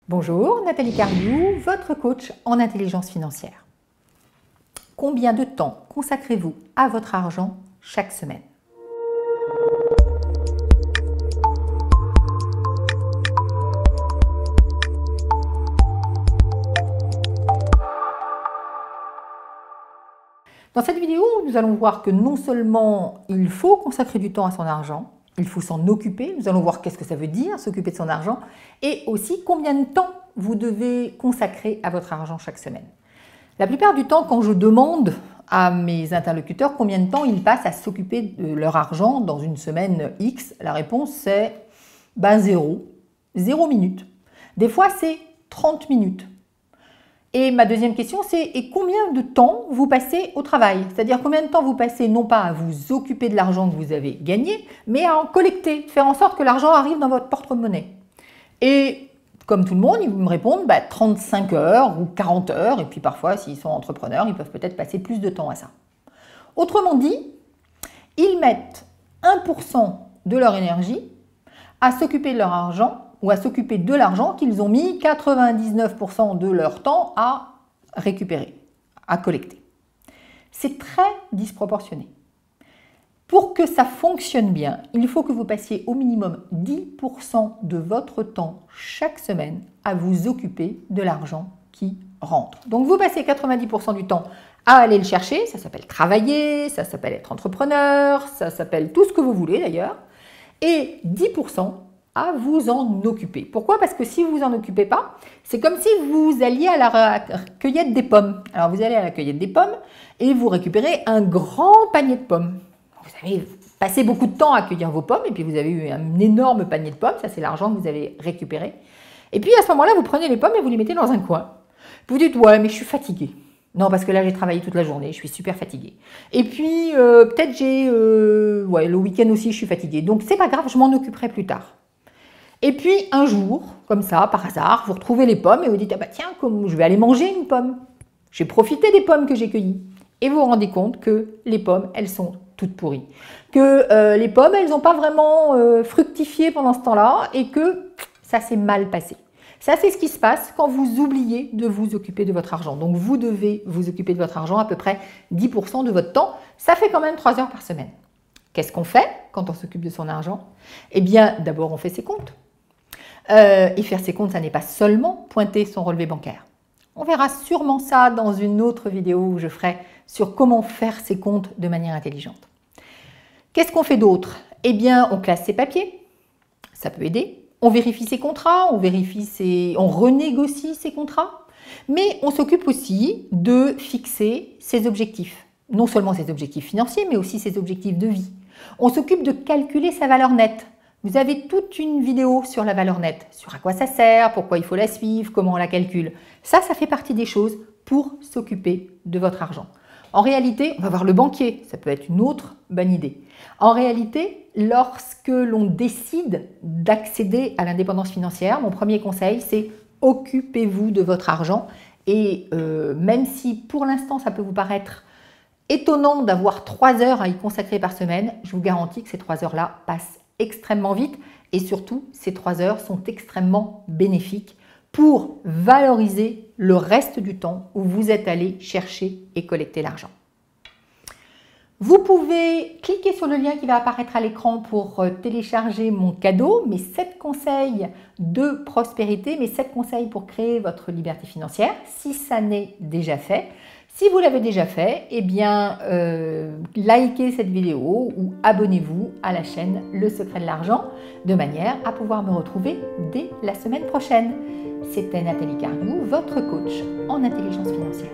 Bonjour, Nathalie Cariou, votre coach en intelligence financière. Combien de temps consacrez-vous à votre argent chaque semaine? Dans cette vidéo, nous allons voir que non seulement il faut consacrer du temps à son argent, il faut s'en occuper, nous allons voir qu'est-ce que ça veut dire, s'occuper de son argent, et aussi combien de temps vous devez consacrer à votre argent chaque semaine. La plupart du temps, quand je demande à mes interlocuteurs combien de temps ils passent à s'occuper de leur argent dans une semaine X, la réponse c'est 0 minutes. Des fois c'est 30 minutes. Et ma deuxième question, c'est et combien de temps vous passez au travail? C'est-à-dire combien de temps vous passez non pas à vous occuper de l'argent que vous avez gagné, mais à en collecter, faire en sorte que l'argent arrive dans votre porte-monnaie. Et comme tout le monde, ils me répondent 35 heures ou 40 heures, et puis parfois, s'ils sont entrepreneurs, ils peuvent peut-être passer plus de temps à ça. Autrement dit, ils mettent 1% de leur énergie à s'occuper de leur argent ou à s'occuper de l'argent qu'ils ont mis 99% de leur temps à récupérer, à collecter. C'est très disproportionné. Pour que ça fonctionne bien, il faut que vous passiez au minimum 10% de votre temps chaque semaine à vous occuper de l'argent qui rentre. Donc vous passez 90% du temps à aller le chercher, ça s'appelle travailler, ça s'appelle être entrepreneur, ça s'appelle tout ce que vous voulez d'ailleurs, et 10% à vous en occuper. Pourquoi? Parce que si vous vous en occupez pas, c'est comme si vous alliez à la cueillette des pommes. Alors vous allez à la cueillette des pommes et vous récupérez un grand panier de pommes. Vous avez passé beaucoup de temps à cueillir vos pommes et puis vous avez eu un énorme panier de pommes, ça c'est l'argent que vous avez récupéré. Et puis à ce moment-là, vous prenez les pommes et vous les mettez dans un coin. Vous dites ouais mais je suis fatiguée. Non, parce que là, j'ai travaillé toute la journée, je suis super fatiguée. Et puis, peut-être le week-end aussi, je suis fatiguée. Donc, c'est pas grave, je m'en occuperai plus tard. Et puis, un jour, comme ça, par hasard, vous retrouvez les pommes et vous dites, ah bah tiens, comme je vais aller manger une pomme. J'ai profité des pommes que j'ai cueillies. Et vous vous rendez compte que les pommes, elles sont toutes pourries. Que les pommes, elles n'ont pas vraiment fructifié pendant ce temps-là et que ça s'est mal passé. Ça, c'est ce qui se passe quand vous oubliez de vous occuper de votre argent. Donc, vous devez vous occuper de votre argent à peu près 10% de votre temps. Ça fait quand même 3 heures par semaine. Qu'est-ce qu'on fait quand on s'occupe de son argent? Eh bien, d'abord, on fait ses comptes. Et faire ses comptes, ça n'est pas seulement pointer son relevé bancaire. On verra sûrement ça dans une autre vidéo où je ferai sur comment faire ses comptes de manière intelligente. Qu'est-ce qu'on fait d'autre? Eh bien, on classe ses papiers. Ça peut aider. On vérifie ses contrats, on renégocie ses contrats, mais on s'occupe aussi de fixer ses objectifs. Non seulement ses objectifs financiers, mais aussi ses objectifs de vie. On s'occupe de calculer sa valeur nette. Vous avez toute une vidéo sur la valeur nette, sur à quoi ça sert, pourquoi il faut la suivre, comment on la calcule. Ça fait partie des choses pour s'occuper de votre argent. En réalité, on va voir le banquier, ça peut être une autre bonne idée. En réalité, lorsque l'on décide d'accéder à l'indépendance financière, mon premier conseil, c'est occupez-vous de votre argent. Et même si pour l'instant, ça peut vous paraître étonnant d'avoir 3 heures à y consacrer par semaine, je vous garantis que ces 3 heures-là passent extrêmement vite. Et surtout, ces 3 heures sont extrêmement bénéfiques pour valoriser le reste du temps où vous êtes allé chercher et collecter l'argent. Vous pouvez cliquer sur le lien qui va apparaître à l'écran pour télécharger mon cadeau, mes 7 conseils de prospérité, mes 7 conseils pour créer votre liberté financière, si ça n'est déjà fait. Si vous l'avez déjà fait, eh bien, likez cette vidéo ou abonnez-vous à la chaîne Le Secret de l'Argent de manière à pouvoir me retrouver dès la semaine prochaine. C'était Nathalie Cariou, votre coach en intelligence financière.